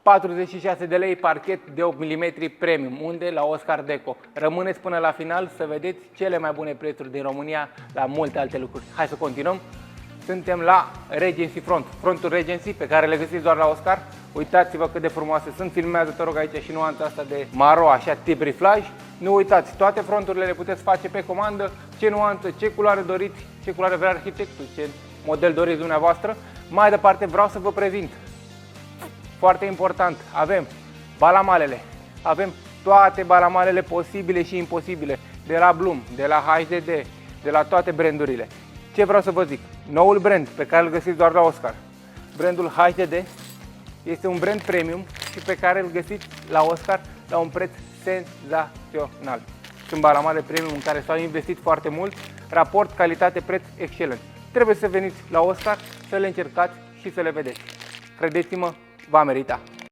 46 de lei, parchet de 8 mm premium. Unde? La Oscar Deco. Rămâneți până la final să vedeți cele mai bune prețuri din România la multe alte lucruri. Hai să continuăm. Suntem la Regency Front. Frontul Regency pe care le găsiți doar la Oscar. Uitați-vă cât de frumoase sunt. Filmează, te rog, aici și nuanța asta de maro, așa, tip riflaj. Nu uitați, toate fronturile le puteți face pe comandă. Ce nuanță, ce culoare doriți, ce culoare vrea arhitectul, ce model doriți dumneavoastră. Mai departe vreau să vă prezint. Foarte important, avem balamalele. Avem toate balamalele posibile și imposibile. De la Bloom, de la HDD, de la toate brandurile. Ce vreau să vă zic? Noul brand pe care îl găsiți doar la Oscar. Brandul HDD este un brand premium și pe care îl găsiți la Oscar la un preț senzațional. Sunt balamale premium în care s-au investit foarte mult, raport calitate-preț excelent. Trebuie să veniți la Oscar, să le încercați și să le vedeți. Credeți-mă, va merita.